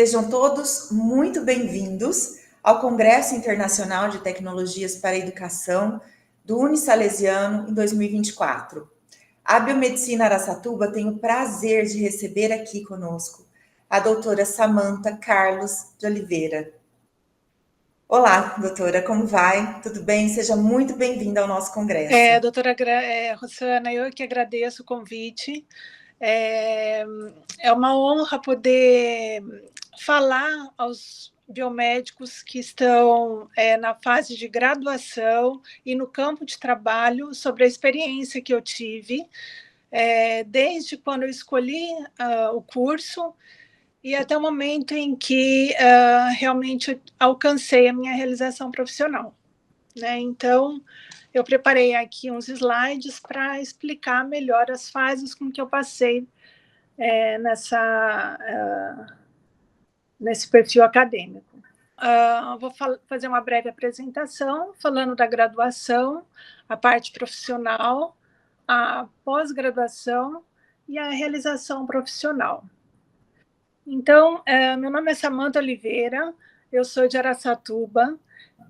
Sejam todos muito bem-vindos ao Congresso Internacional de Tecnologias para a Educação do Unisalesiano em 2024. A Biomedicina Araçatuba tem o prazer de receber aqui conosco a doutora Samantha Carlos de Oliveira. Olá, doutora, como vai? Tudo bem? Seja muito bem-vinda ao nosso congresso. Doutora Rosana, eu que agradeço o convite. É uma honra poder falar aos biomédicos que estão na fase de graduação e no campo de trabalho sobre a experiência que eu tive desde quando eu escolhi o curso e até o momento em que realmente alcancei a minha realização profissional, né? Então, eu preparei aqui uns slides para explicar melhor as fases com que eu passei nesse perfil acadêmico. Vou fazer uma breve apresentação, falando da graduação, a parte profissional, a pós-graduação e a realização profissional. Então, meu nome é Samantha Oliveira, eu sou de Araçatuba,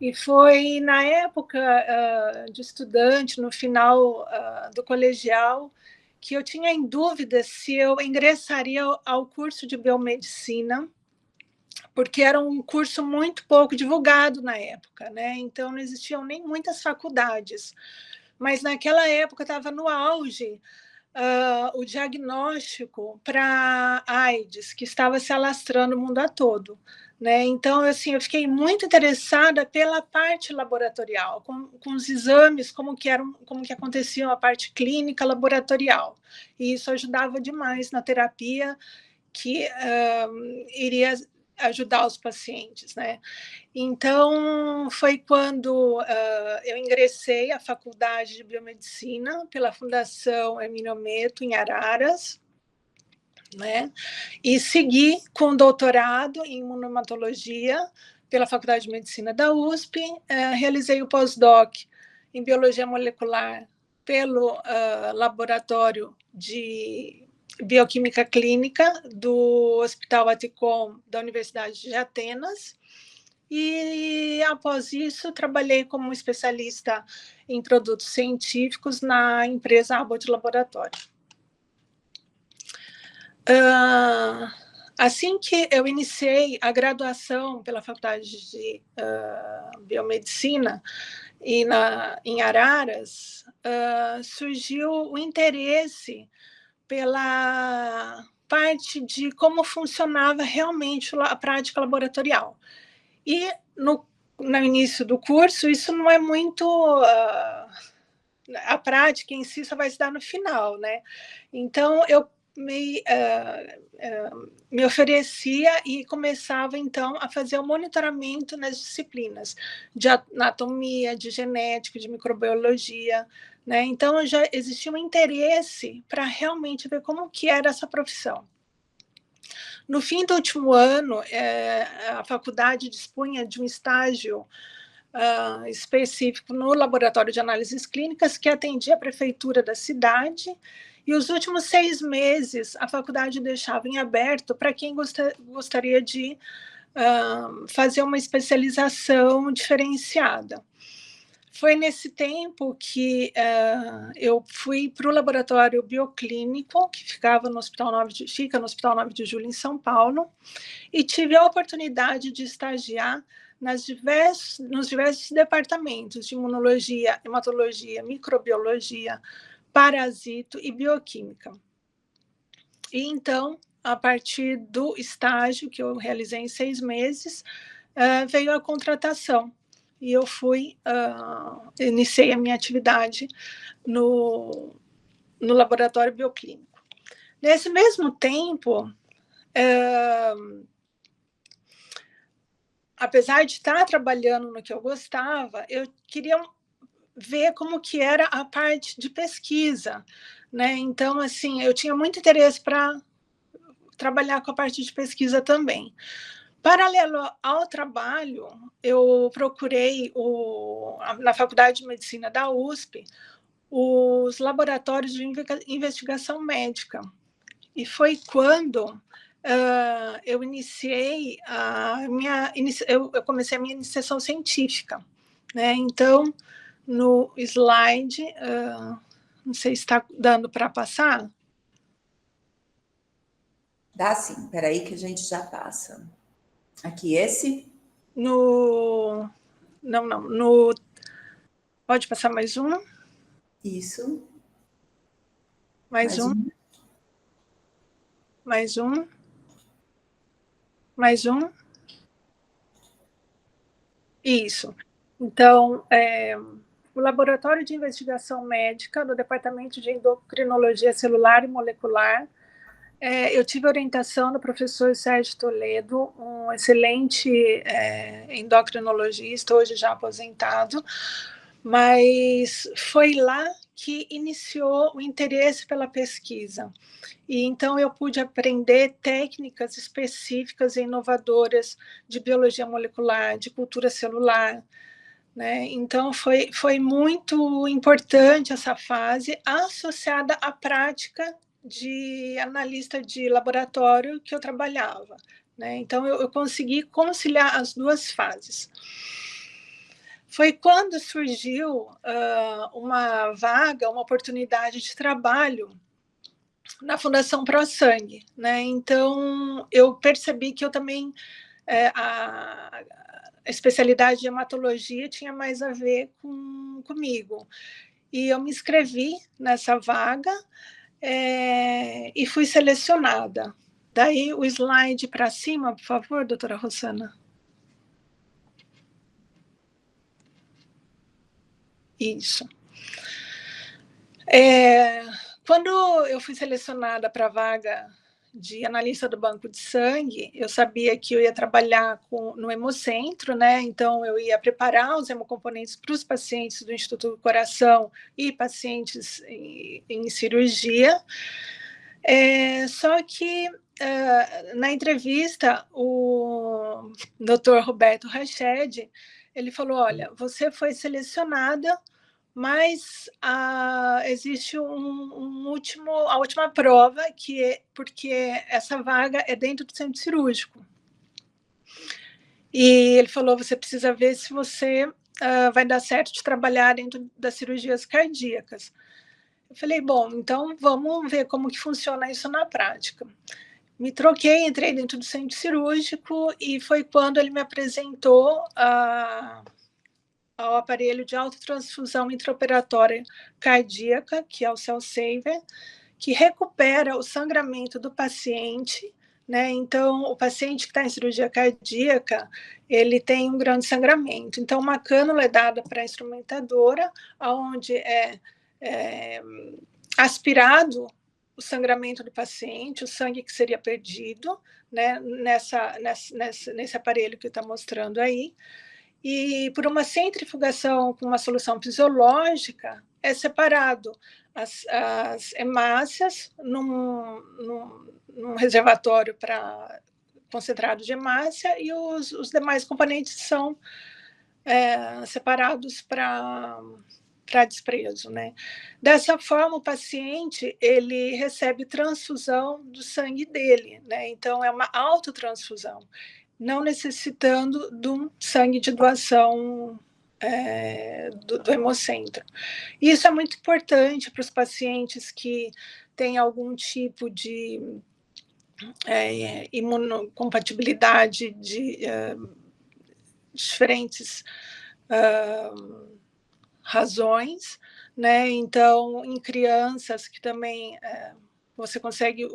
e foi na época de estudante, no final do colegial, que eu tinha em dúvida se eu ingressaria ao curso de biomedicina, porque era um curso muito pouco divulgado na época, né? Então não existiam nem muitas faculdades. Mas naquela época estava no auge o diagnóstico para AIDS, que estava se alastrando no mundo todo, né? Então, assim, eu fiquei muito interessada pela parte laboratorial, com os exames, como que aconteciam a parte clínica laboratorial. E isso ajudava demais na terapia que iria ajudar os pacientes, né? Então, foi quando eu ingressei à Faculdade de Biomedicina pela Fundação Hermínio Ometo, em Araras, né? E segui com doutorado em imunohematologia pela Faculdade de Medicina da USP, realizei o pós-doc em Biologia Molecular pelo Laboratório de Bioquímica Clínica do Hospital Aticom da Universidade de Atenas, e após isso trabalhei como especialista em produtos científicos na empresa Abbott Laboratório. Assim que eu iniciei a graduação pela Faculdade de Biomedicina em Araras, surgiu o interesse pela parte de como funcionava realmente a prática laboratorial. E no início do curso, isso não é muito... a prática em si só vai se dar no final, né? Então, eu me oferecia e começava, então, a fazer o monitoramento nas disciplinas de anatomia, de genética, de microbiologia, né? Então, já existia um interesse para realmente ver como que era essa profissão. No fim do último ano, a faculdade dispunha de um estágio específico no laboratório de análises clínicas que atendia a prefeitura da cidade, e os últimos 6 meses a faculdade deixava em aberto para quem gostaria de fazer uma especialização diferenciada. Foi nesse tempo que eu fui para o laboratório bioclínico, que fica no Hospital 9 de Julho, em São Paulo, e tive a oportunidade de estagiar nos diversos departamentos de imunologia, hematologia, microbiologia, parasito e bioquímica. E então, a partir do estágio que eu realizei em 6 meses, veio a contratação. E eu iniciei a minha atividade no laboratório bioclínico. Nesse mesmo tempo, apesar de estar trabalhando no que eu gostava, eu queria ver como que era a parte de pesquisa, né? Então, assim, eu tinha muito interesse para trabalhar com a parte de pesquisa também. Paralelo ao trabalho, eu procurei na Faculdade de Medicina da USP os laboratórios de investigação médica. E foi quando eu iniciei eu comecei a minha iniciação científica, né? Então, no slide, não sei se está dando para passar. Dá sim, peraí que a gente já passa. Aqui, esse? Não, pode passar mais um? Isso. Mais um. Mais um. Mais um. Isso. Então, o Laboratório de Investigação Médica do Departamento de Endocrinologia Celular e Molecular, eu tive orientação do professor Sérgio Toledo, um excelente endocrinologista, hoje já aposentado, mas foi lá que iniciou o interesse pela pesquisa. E então eu pude aprender técnicas específicas e inovadoras de biologia molecular, de cultura celular, né? Então foi muito importante essa fase associada à prática de analista de laboratório que eu trabalhava, né? Então eu consegui conciliar as duas fases. Foi quando surgiu uma vaga, uma oportunidade de trabalho na Fundação ProSangue, né? Então eu percebi que eu também a especialidade de hematologia tinha mais a ver comigo. E eu me inscrevi nessa vaga e fui selecionada. Daí o slide para cima, por favor, doutora Rosana. Isso. Quando eu fui selecionada para a vaga de analista do banco de sangue, eu sabia que eu ia trabalhar no Hemocentro, né? Então eu ia preparar os hemocomponentes para os pacientes do Instituto do Coração e pacientes em cirurgia. Só que na entrevista, o Dr. Roberto Rached, ele falou: olha, você foi selecionada, mas existe a última prova, porque essa vaga é dentro do centro cirúrgico. E ele falou: você precisa ver se você vai dar certo de trabalhar dentro das cirurgias cardíacas. Eu falei: bom, então vamos ver como que funciona isso na prática. Me troquei, entrei dentro do centro cirúrgico e foi quando ele me apresentou ao aparelho de autotransfusão intraoperatória cardíaca, que é o Cell Saver, que recupera o sangramento do paciente, né? Então, o paciente que está em cirurgia cardíaca, ele tem um grande sangramento. Então, uma cânula é dada para a instrumentadora, onde é aspirado o sangramento do paciente, o sangue que seria perdido, né? Nesse aparelho que está mostrando aí. E por uma centrifugação com uma solução fisiológica, é separado as hemácias num reservatório para concentrado de hemácia e os demais componentes são separados para desprezo, né? Dessa forma, o paciente ele recebe transfusão do sangue dele, né? Então é uma autotransfusão, não necessitando de um sangue de doação do Hemocentro. Isso é muito importante para os pacientes que têm algum tipo de imunocompatibilidade de diferentes razões, né? Então, em crianças que também você consegue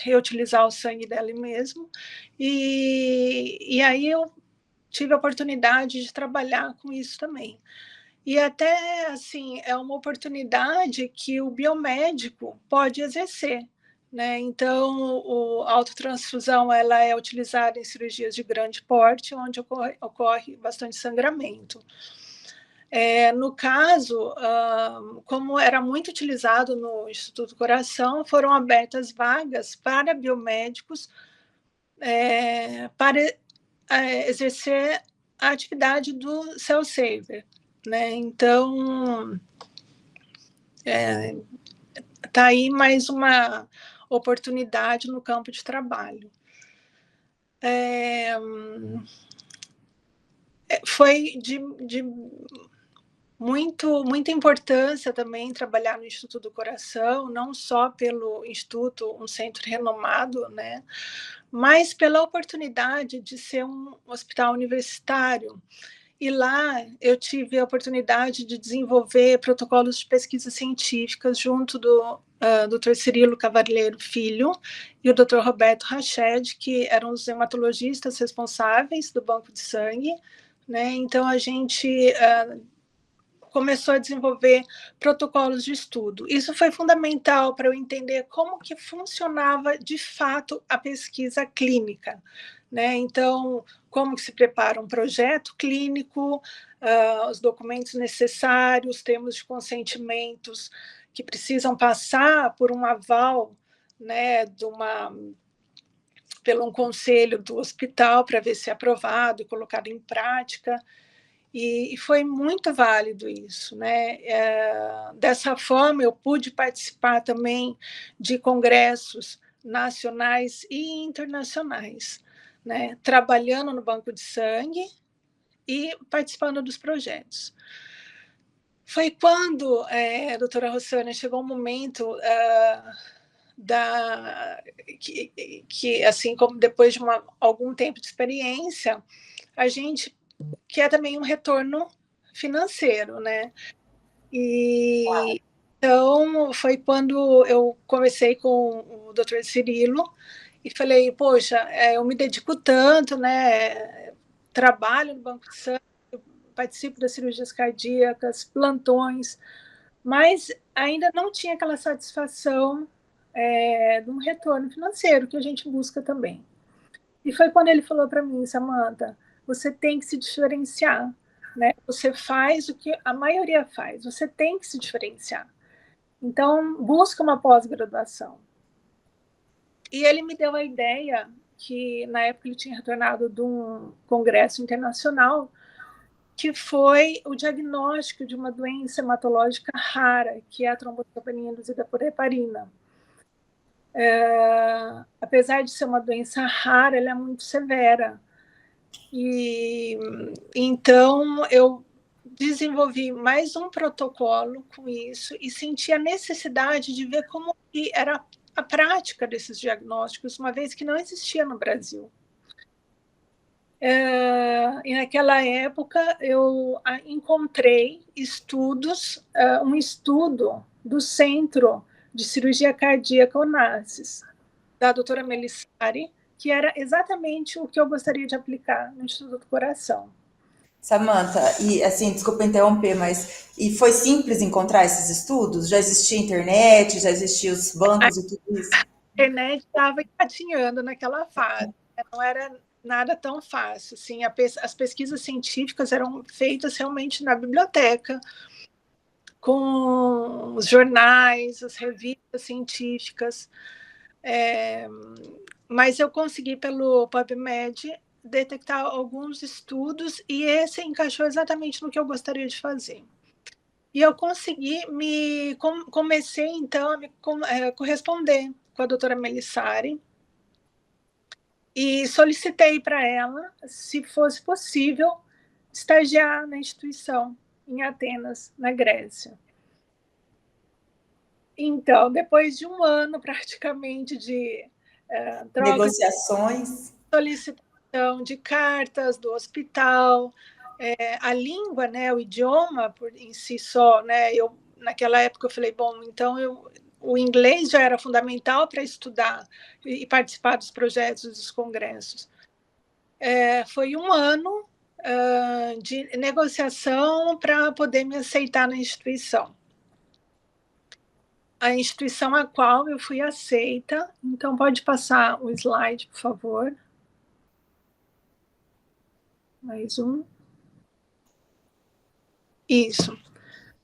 reutilizar o sangue dela mesmo. E aí eu tive a oportunidade de trabalhar com isso também. E até, assim, é uma oportunidade que o biomédico pode exercer, né? Então, a autotransfusão ela é utilizada em cirurgias de grande porte, onde ocorre bastante sangramento. No caso, como era muito utilizado no Instituto do Coração, foram abertas vagas para biomédicos para exercer a atividade do Cell Saver, né? Então, está aí mais uma oportunidade no campo de trabalho. Foi de muita importância também trabalhar no Instituto do Coração, não só pelo Instituto, um centro renomado, né, mas pela oportunidade de ser um hospital universitário. E lá eu tive a oportunidade de desenvolver protocolos de pesquisa científica junto do Dr. Cirilo Cavalheiro Filho e o Dr. Roberto Rached, que eram os hematologistas responsáveis do banco de sangue, né? Então a gente começou a desenvolver protocolos de estudo. Isso foi fundamental para eu entender como que funcionava de fato a pesquisa clínica, né? Então, como que se prepara um projeto clínico, os documentos necessários, termos de consentimentos que precisam passar por um aval, né, pelo um conselho do hospital para ver se é aprovado e colocado em prática. E foi muito válido isso, né? Dessa forma, eu pude participar também de congressos nacionais e internacionais, né? Trabalhando no banco de sangue e participando dos projetos. Foi quando, doutora Rossana, chegou um momento que, assim, como depois de algum tempo de experiência, a gente quer também um retorno financeiro, né? E então foi quando eu conversei com o Dr. Cirilo e falei, poxa, eu me dedico tanto, né? Trabalho no banco de sangue, participo das cirurgias cardíacas, plantões, mas ainda não tinha aquela satisfação de um retorno financeiro que a gente busca também. E foi quando ele falou para mim, Samantha, você tem que se diferenciar, né? Você faz o que a maioria faz, você tem que se diferenciar. Então, busca uma pós-graduação. E ele me deu a ideia que, na época, ele tinha retornado de um congresso internacional, que foi o diagnóstico de uma doença hematológica rara, que é a trombocitopenia induzida por heparina. Apesar de ser uma doença rara, ela é muito severa. E então eu desenvolvi mais um protocolo com isso e senti a necessidade de ver como que era a prática desses diagnósticos, uma vez que não existia no Brasil. E naquela época eu encontrei estudos, um estudo do Centro de Cirurgia Cardíaca Onassis, da doutora Melissari, que era exatamente o que eu gostaria de aplicar no Instituto do Coração. Samantha, e assim, desculpa interromper, mas e foi simples encontrar esses estudos? Já existia internet, já existiam os bancos e tudo isso? A internet estava engatinhando naquela fase, não era nada tão fácil. Assim, as pesquisas científicas eram feitas realmente na biblioteca, com os jornais, as revistas científicas, mas eu consegui, pelo PubMed, detectar alguns estudos e esse encaixou exatamente no que eu gostaria de fazer. E eu consegui comecei, então, a me corresponder com a doutora Melissari e solicitei para ela, se fosse possível, estagiar na instituição, em Atenas, na Grécia. Então, depois de um ano, praticamente, de troca negociações, de solicitação de cartas do hospital, a língua, né, o idioma em si só, né, naquela época eu falei, bom, então o inglês já era fundamental para estudar e participar dos projetos dos congressos. Foi um ano de negociação para poder me aceitar na instituição. A instituição a qual eu fui aceita, então pode passar o slide, por favor. Mais um. Isso.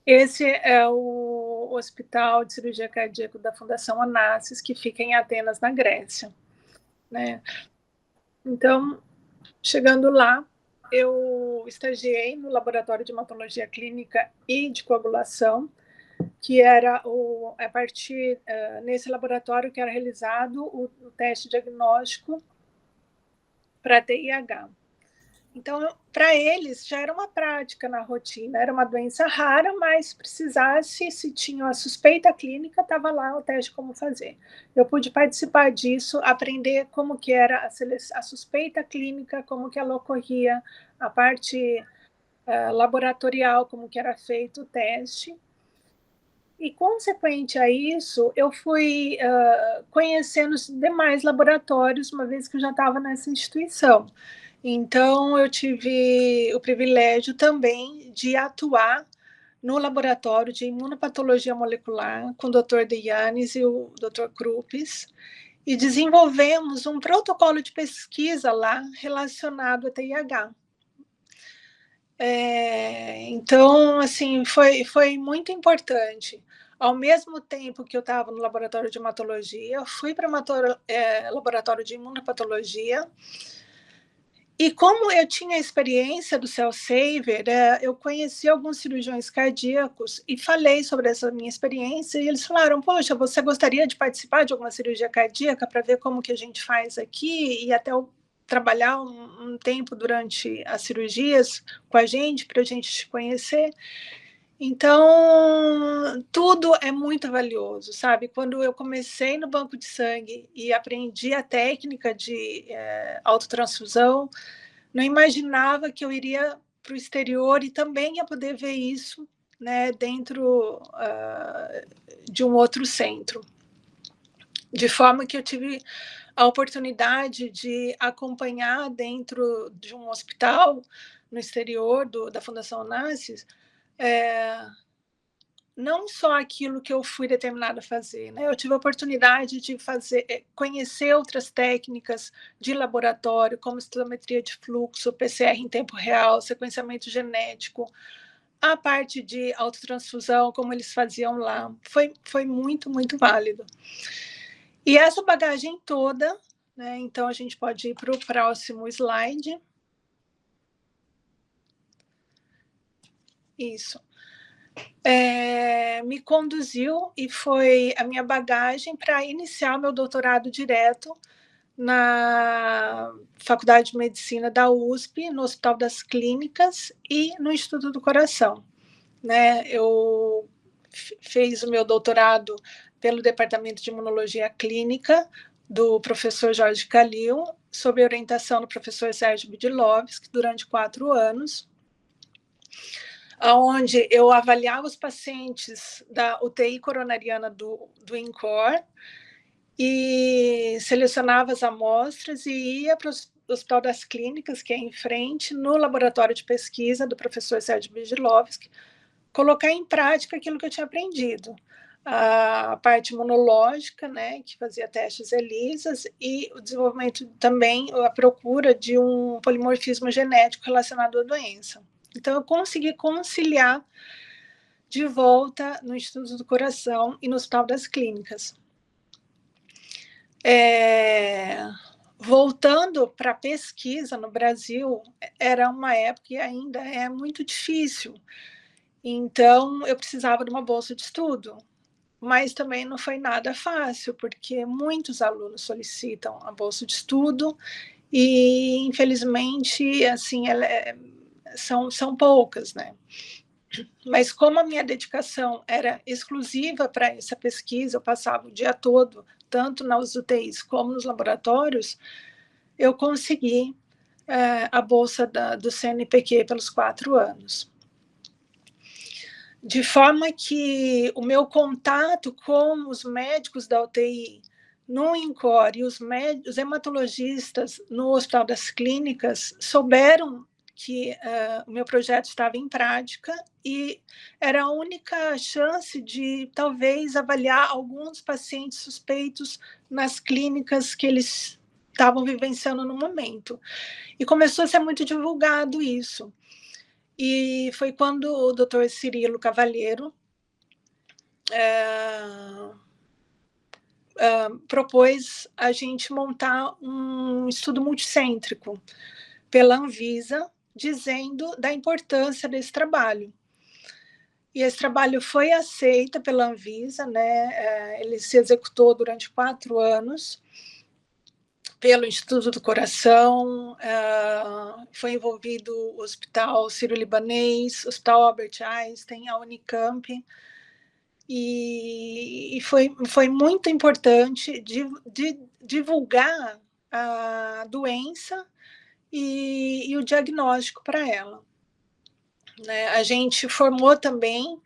Esse é o Hospital de Cirurgia Cardíaca da Fundação Onassis, que fica em Atenas, na Grécia, né? Então, chegando lá, eu estagiei no Laboratório de Hematologia Clínica e de Coagulação, que era a partir nesse laboratório que era realizado o teste diagnóstico para TIH. Então, para eles, já era uma prática na rotina, era uma doença rara, mas se precisasse, se tinha uma suspeita clínica, estava lá o teste como fazer. Eu pude participar disso, aprender como que era a suspeita clínica, como que ela ocorria, a parte laboratorial, como que era feito o teste. E, consequente a isso, eu fui conhecendo os demais laboratórios, uma vez que eu já estava nessa instituição. Então, eu tive o privilégio também de atuar no laboratório de imunopatologia molecular com o Dr. Deyanes e o Dr. Krupes, e desenvolvemos um protocolo de pesquisa lá relacionado a TIH. Então, assim, foi muito importante. Ao mesmo tempo que eu estava no laboratório de hematologia, eu fui para o laboratório de imunopatologia. E como eu tinha a experiência do Cell Saver, eu conheci alguns cirurgiões cardíacos e falei sobre essa minha experiência, e eles falaram, poxa, você gostaria de participar de alguma cirurgia cardíaca para ver como que a gente faz aqui e até trabalhar um tempo durante as cirurgias com a gente, para a gente te conhecer? Então, tudo é muito valioso, sabe? Quando eu comecei no banco de sangue e aprendi a técnica de autotransfusão, não imaginava que eu iria para o exterior e também ia poder ver isso, né, dentro de um outro centro. De forma que eu tive a oportunidade de acompanhar dentro de um hospital no exterior da Fundação Onassis, não só aquilo que eu fui determinada a fazer, né? Eu tive a oportunidade de conhecer outras técnicas de laboratório, como estometria de fluxo, PCR em tempo real, sequenciamento genético, a parte de autotransfusão, como eles faziam lá. Foi muito, muito válido. E essa bagagem toda, né? Então a gente pode ir para o próximo slide. Isso. Me conduziu e foi a minha bagagem para iniciar meu doutorado direto na Faculdade de Medicina da USP, no Hospital das Clínicas e no Instituto do Coração. Né? Eu fiz o meu doutorado pelo Departamento de Imunologia Clínica do professor Jorge Calil, sob a orientação do professor Sérgio Bidilovski, durante 4 anos, onde eu avaliava os pacientes da UTI coronariana do INCOR e selecionava as amostras e ia para o Hospital das Clínicas, que é em frente, no laboratório de pesquisa do professor Sérgio Bidilovski, colocar em prática aquilo que eu tinha aprendido. A parte imunológica, né, que fazia testes ELISAs, e o desenvolvimento também, a procura de um polimorfismo genético relacionado à doença. Então, eu consegui conciliar de volta no Instituto do Coração e no Hospital das Clínicas. Voltando para a pesquisa no Brasil, era uma época e ainda é muito difícil. Então, eu precisava de uma bolsa de estudo, mas também não foi nada fácil, porque muitos alunos solicitam a bolsa de estudo e, infelizmente, assim, são poucas, né? Mas como a minha dedicação era exclusiva para essa pesquisa, eu passava o dia todo, tanto nas UTIs como nos laboratórios, eu consegui a bolsa do CNPq pelos 4 anos. De forma que o meu contato com os médicos da UTI no INCOR e os hematologistas no Hospital das Clínicas souberam que o meu projeto estava em prática e era a única chance de, talvez, avaliar alguns pacientes suspeitos nas clínicas que eles estavam vivenciando no momento. E começou a ser muito divulgado isso. E foi quando o Dr. Cirilo Cavalheiro propôs a gente montar um estudo multicêntrico pela Anvisa, dizendo da importância desse trabalho. E esse trabalho foi aceito pela Anvisa, né? Ele se executou durante 4 anos, pelo Instituto do Coração, foi envolvido o Hospital Sírio-Libanês, o Hospital Albert Einstein, a Unicamp, e foi muito importante divulgar a doença e o diagnóstico para ela. Né? A gente formou também,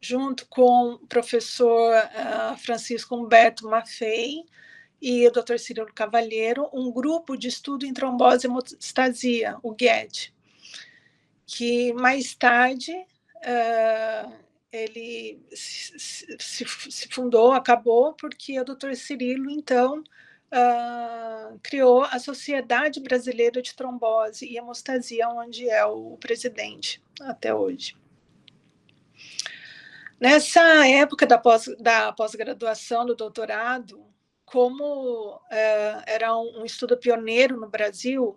junto com o professor Francisco Humberto Maffei e o Dr. Cirilo Cavalheiro, um grupo de estudo em trombose e hemostasia, o GET, que mais tarde ele se fundou, acabou, porque o Dr. Cirilo, então, criou a Sociedade Brasileira de Trombose e Hemostasia, onde é o presidente até hoje. Nessa época da pós-graduação, do doutorado, como era um estudo pioneiro no Brasil,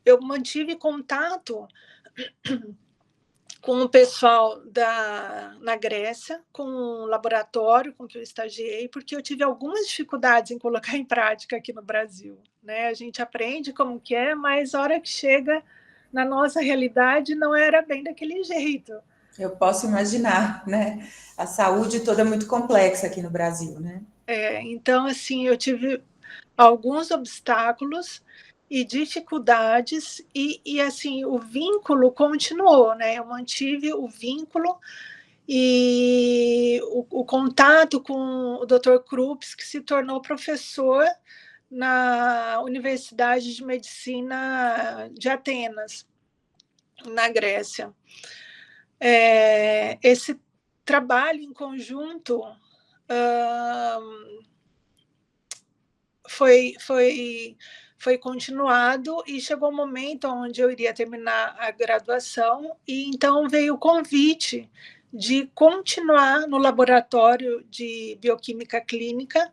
eu mantive contato com o pessoal na Grécia, com o laboratório com que eu estagiei, porque eu tive algumas dificuldades em colocar em prática aqui no Brasil. Né? A gente aprende como que é, mas a hora que chega na nossa realidade não era bem daquele jeito. Eu posso imaginar, né? A saúde toda é muito complexa aqui no Brasil, né? Então, assim, eu tive alguns obstáculos e dificuldades, e assim, o vínculo continuou, né? Eu mantive o vínculo e o contato com o Dr. Krups, que se tornou professor na Universidade de Medicina de Atenas, na Grécia. Esse trabalho em conjunto foi continuado e chegou o momento onde eu iria terminar a graduação, e então veio o convite de continuar no laboratório de bioquímica clínica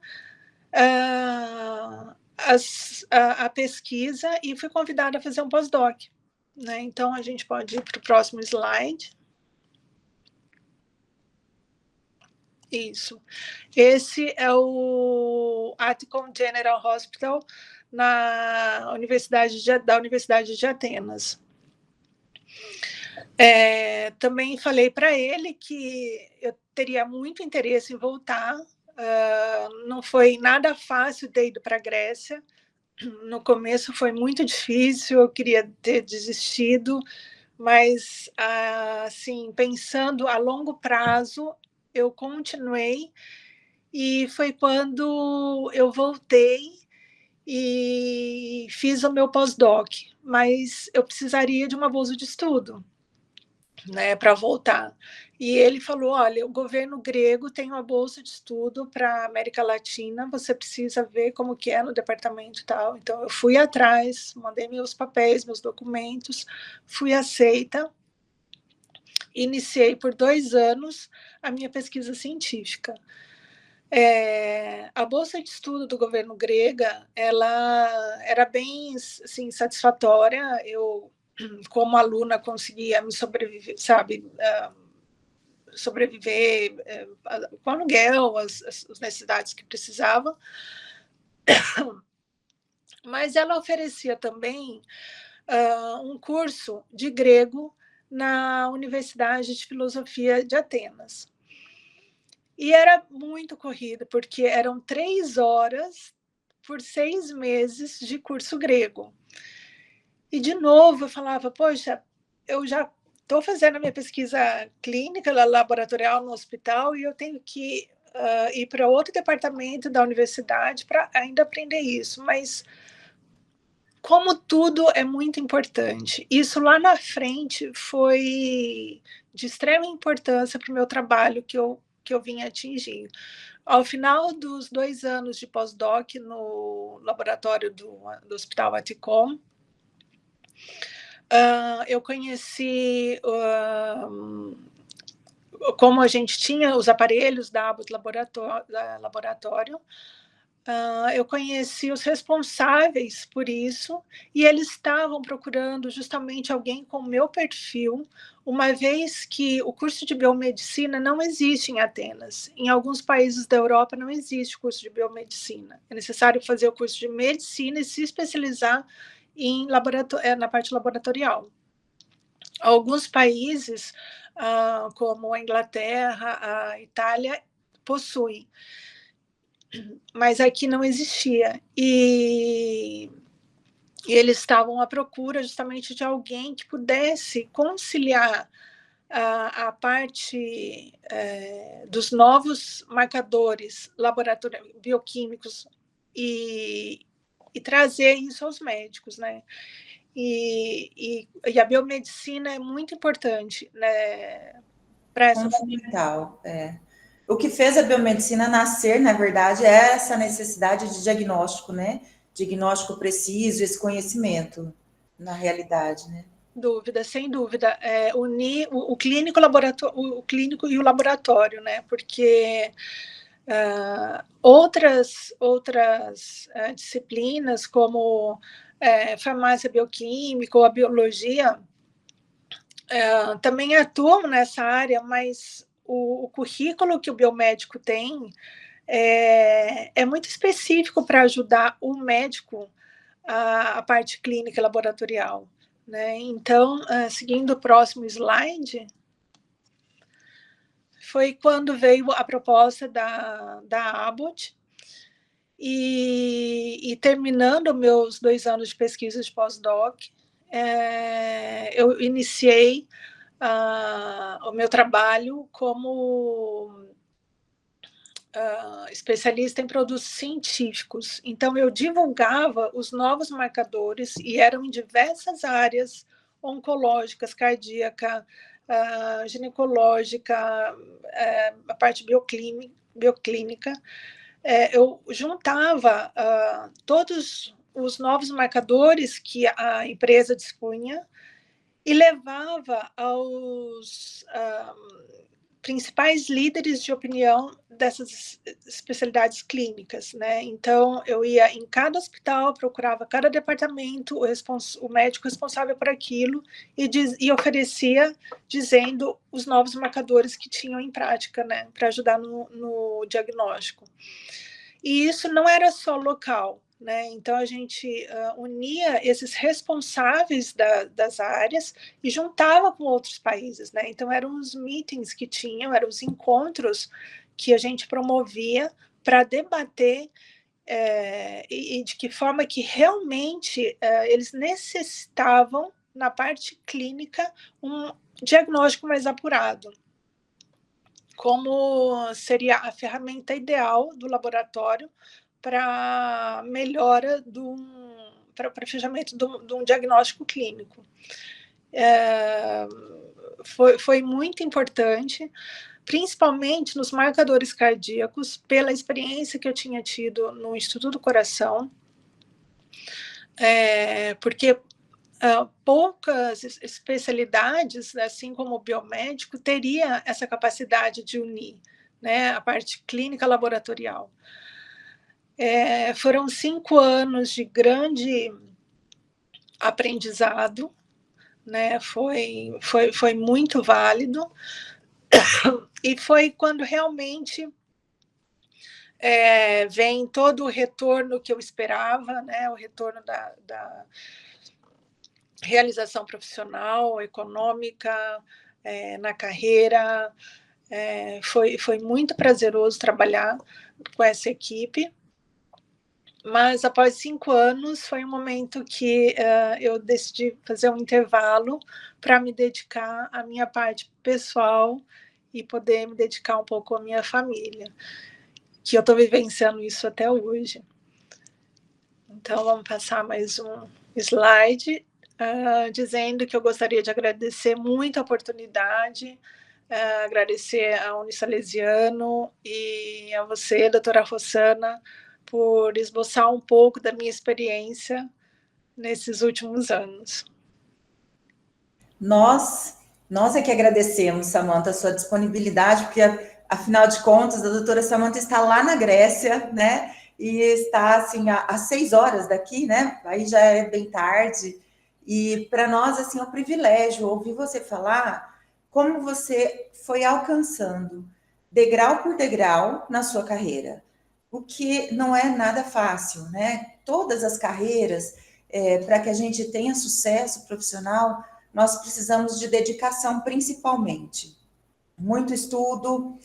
a pesquisa, e fui convidada a fazer um pós-doc. Né? Então, a gente pode ir para o próximo slide. Isso. Esse é o Atticon General Hospital da Universidade de Atenas. Também falei para ele que eu teria muito interesse em voltar. Não foi nada fácil ter ido para a Grécia. No começo foi muito difícil, eu queria ter desistido, mas, assim, pensando a longo prazo, eu continuei, e foi quando eu voltei e fiz o meu pós-doc, mas eu precisaria de uma bolsa de estudo, né, para voltar. E ele falou, olha, o governo grego tem uma bolsa de estudo para a América Latina, você precisa ver como que é no departamento e tal. Então, eu fui atrás, mandei meus papéis, meus documentos, fui aceita, iniciei por 2 anos a minha pesquisa científica. A bolsa de estudo do governo grega, ela era bem, assim, satisfatória. Eu, como aluna, conseguia me sobreviver, sobreviver com aluguel, as necessidades que precisava. Mas ela oferecia também um curso de grego na Universidade de Filosofia de Atenas. E era muito corrido, porque eram 3 horas por 6 meses de curso grego. E, de novo, eu falava, poxa, eu já estou fazendo a minha pesquisa clínica, laboratorial no hospital, e eu tenho que ir para outro departamento da universidade para ainda aprender isso. Mas, como tudo é muito importante, isso lá na frente foi de extrema importância para o meu trabalho que eu vim atingir. Ao final dos 2 anos de pós-doc no laboratório do Hospital Atticon, eu conheci, como a gente tinha os aparelhos da Abbott Laboratório, eu conheci os responsáveis por isso, e eles estavam procurando justamente alguém com o meu perfil, uma vez que o curso de biomedicina não existe em Atenas. Em alguns países da Europa não existe curso de biomedicina. É necessário fazer o curso de medicina e se especializar na parte laboratorial. Alguns países, como a Inglaterra, a Itália, possuem, mas aqui não existia. E eles estavam à procura justamente de alguém que pudesse conciliar a parte dos novos marcadores bioquímicos e trazer isso aos médicos, né? E a biomedicina é muito importante, né, para essa... Fundamental, O que fez a biomedicina nascer, na verdade, é essa necessidade de diagnóstico, né? Diagnóstico preciso, esse conhecimento, na realidade, né? Dúvida, sem dúvida. Unir o clínico, o clínico e o laboratório, né? Porque outras disciplinas, como farmácia bioquímica ou a biologia, também atuam nessa área, mas o currículo que o biomédico tem é muito específico para ajudar o médico a parte clínica e laboratorial, né? Então, seguindo o próximo slide, foi quando veio a proposta da Abbott, e terminando meus 2 anos de pesquisa de pós-doc, eu iniciei o meu trabalho como especialista em produtos científicos. Então, eu divulgava os novos marcadores e eram em diversas áreas oncológicas, cardíaca, ginecológica, a parte bioclínica. Eu juntava todos os novos marcadores que a empresa dispunha e levava aos principais líderes de opinião dessas especialidades clínicas, né? Então, eu ia em cada hospital, procurava cada departamento, o médico responsável por aquilo, e oferecia, dizendo os novos marcadores que tinham em prática, né? Para ajudar no diagnóstico. E isso não era só local, né? Então, a gente unia esses responsáveis das áreas e juntava com outros países, né? Então, eram os meetings que tinham, eram os encontros que a gente promovia para debater e de que forma que realmente eles necessitavam, na parte clínica, um diagnóstico mais apurado. Como seria a ferramenta ideal do laboratório para melhora para o fechamento de um diagnóstico clínico. Foi muito importante, principalmente nos marcadores cardíacos, pela experiência que eu tinha tido no Instituto do Coração, porque poucas especialidades, assim como o biomédico, teria essa capacidade de unir, né, a parte clínica laboratorial. Foram 5 anos de grande aprendizado, né? Foi muito válido, e foi quando realmente vem todo o retorno que eu esperava, né? O retorno da realização profissional, econômica, na carreira. Foi muito prazeroso trabalhar com essa equipe, mas após 5 anos foi um momento que eu decidi fazer um intervalo para me dedicar à minha parte pessoal e poder me dedicar um pouco à minha família, que eu estou vivenciando isso até hoje. Então, vamos passar mais um slide, dizendo que eu gostaria de agradecer muito a oportunidade, agradecer ao Unisalesiano e a você, doutora Rossana, por esboçar um pouco da minha experiência nesses últimos anos. Nós é que agradecemos, Samantha, a sua disponibilidade, porque, afinal de contas, a doutora Samantha está lá na Grécia, né? e está assim a 6 horas daqui, né? Aí já é bem tarde. E para nós assim é um privilégio ouvir você falar como você foi alcançando degrau por degrau na sua carreira, o que não é nada fácil, né? Todas as carreiras, para que a gente tenha sucesso profissional, nós precisamos de dedicação principalmente, muito estudo,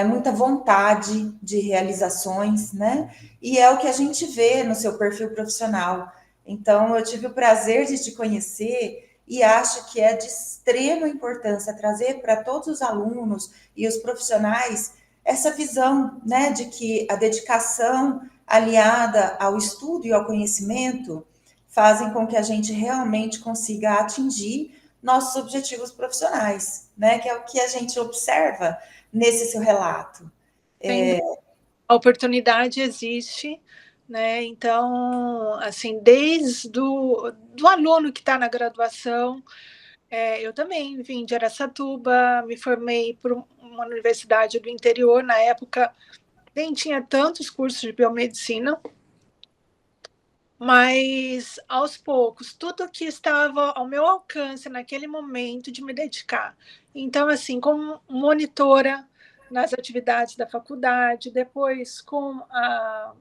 muita vontade de realizações, né? E é o que a gente vê no seu perfil profissional. Então, eu tive o prazer de te conhecer e acho que é de extrema importância trazer para todos os alunos e os profissionais essa visão, né, de que a dedicação aliada ao estudo e ao conhecimento fazem com que a gente realmente consiga atingir nossos objetivos profissionais, né? Que é o que a gente observa nesse seu relato. A oportunidade existe, né? Então, assim, desde do aluno que está na graduação, eu também vim de Araçatuba, me formei por uma universidade do interior, na época nem tinha tantos cursos de biomedicina, mas aos poucos, tudo que estava ao meu alcance naquele momento de me dedicar. Então, assim, como monitora nas atividades da faculdade, depois com a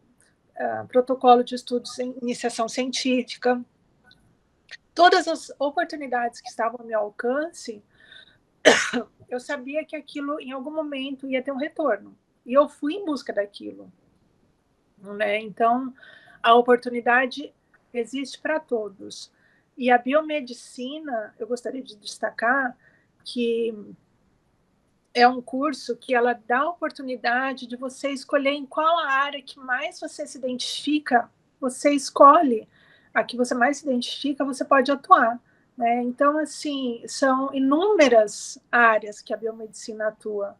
protocolo de estudos em iniciação científica, todas as oportunidades que estavam ao meu alcance, eu sabia que aquilo em algum momento ia ter um retorno. E eu fui em busca daquilo, né? Então, a oportunidade existe para todos. E a biomedicina, eu gostaria de destacar que é um curso que ela dá a oportunidade de você escolher em qual a área que mais você se identifica, você escolhe a que você mais se identifica, você pode atuar. Né? Então, assim, são inúmeras áreas que a biomedicina atua.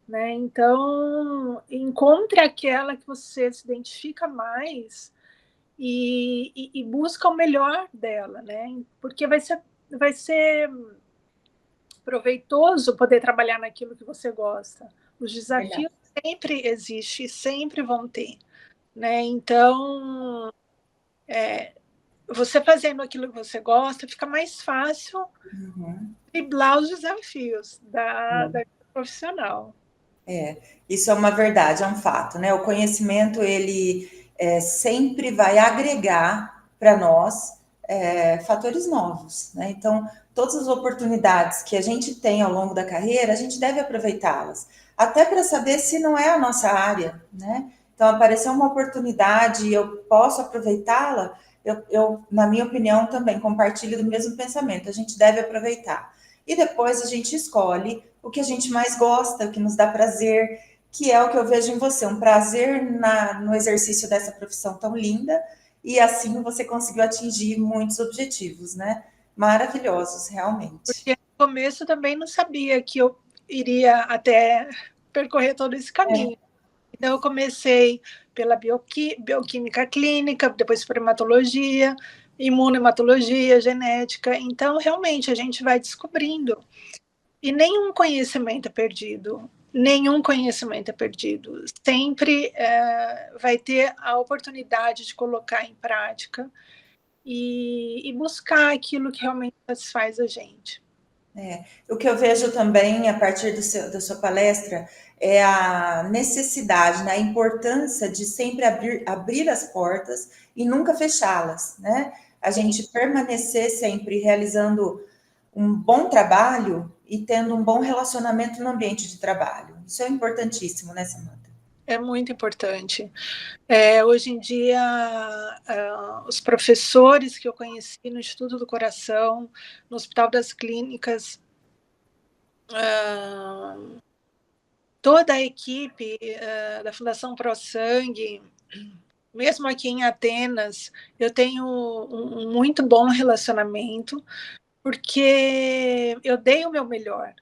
Né? Então, encontre aquela que você se identifica mais e busca o melhor dela, né? Porque vai ser proveitoso poder trabalhar naquilo que você gosta. Os desafios sempre existem e sempre vão ter. Né? Então, você fazendo aquilo que você gosta, fica mais fácil driblar os desafios da profissional. Isso é uma verdade, é um fato, né? O conhecimento, ele sempre vai agregar para nós fatores novos, né? Então, todas as oportunidades que a gente tem ao longo da carreira, a gente deve aproveitá-las, até para saber se não é a nossa área, né? Então, apareceu uma oportunidade e eu posso aproveitá-la, na minha opinião, também compartilho do mesmo pensamento, a gente deve aproveitar. E depois a gente escolhe o que a gente mais gosta, o que nos dá prazer, que é o que eu vejo em você, um prazer no exercício dessa profissão tão linda, e assim você conseguiu atingir muitos objetivos, né? Maravilhosos, realmente. Porque no começo também não sabia que eu iria até percorrer todo esse caminho. Então, eu comecei pela bioquímica clínica, depois por hematologia, imunohematologia, genética. Então, realmente, a gente vai descobrindo. E nenhum conhecimento é perdido. Nenhum conhecimento é perdido. Sempre vai ter a oportunidade de colocar em prática e buscar aquilo que realmente satisfaz a gente. O que eu vejo também a partir da sua palestra é a necessidade, né, a importância de sempre abrir as portas e nunca fechá-las, né? A gente permanecer sempre realizando um bom trabalho e tendo um bom relacionamento no ambiente de trabalho. Isso é importantíssimo, né, Samantha? É muito importante. Hoje em dia, os professores que eu conheci no Instituto do Coração, no Hospital das Clínicas, toda a equipe da Fundação Pro Sangue, mesmo aqui em Atenas, eu tenho um muito bom relacionamento, porque eu dei o meu melhor,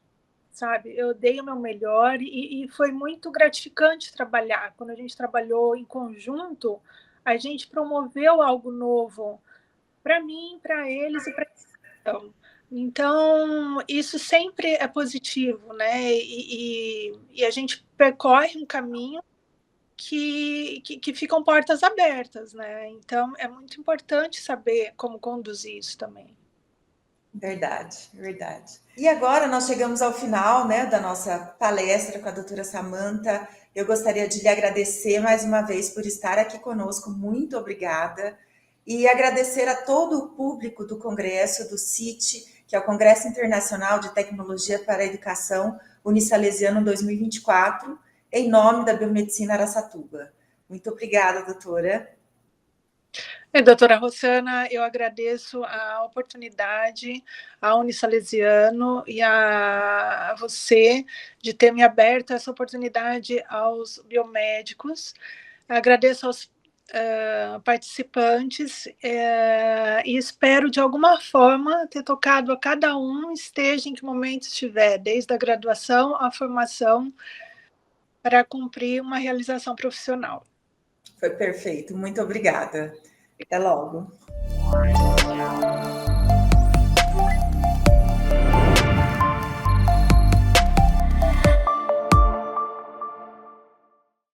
sabe? Eu dei o meu melhor e foi muito gratificante trabalhar. Quando a gente trabalhou em conjunto, a gente promoveu algo novo para mim, para eles e para a então, isso sempre é positivo, né? E a gente percorre um caminho que ficam portas abertas, né? Então, é muito importante saber como conduzir isso também. Verdade, verdade. E agora nós chegamos ao final, né, da nossa palestra com a doutora Samantha. Eu gostaria de lhe agradecer mais uma vez por estar aqui conosco. Muito obrigada. E agradecer a todo o público do Congresso, do CIT, que é o Congresso Internacional de Tecnologia para a Educação Unisalesiano 2024, em nome da Biomedicina Araçatuba. Muito obrigada, doutora. Doutora Rossana, eu agradeço a oportunidade ao Unisalesiano e a você de ter me aberto essa oportunidade aos biomédicos. Agradeço aos participantes e espero, de alguma forma, ter tocado a cada um, esteja em que momento estiver, desde a graduação à formação, para cumprir uma realização profissional. Foi perfeito. Muito obrigada. Até logo.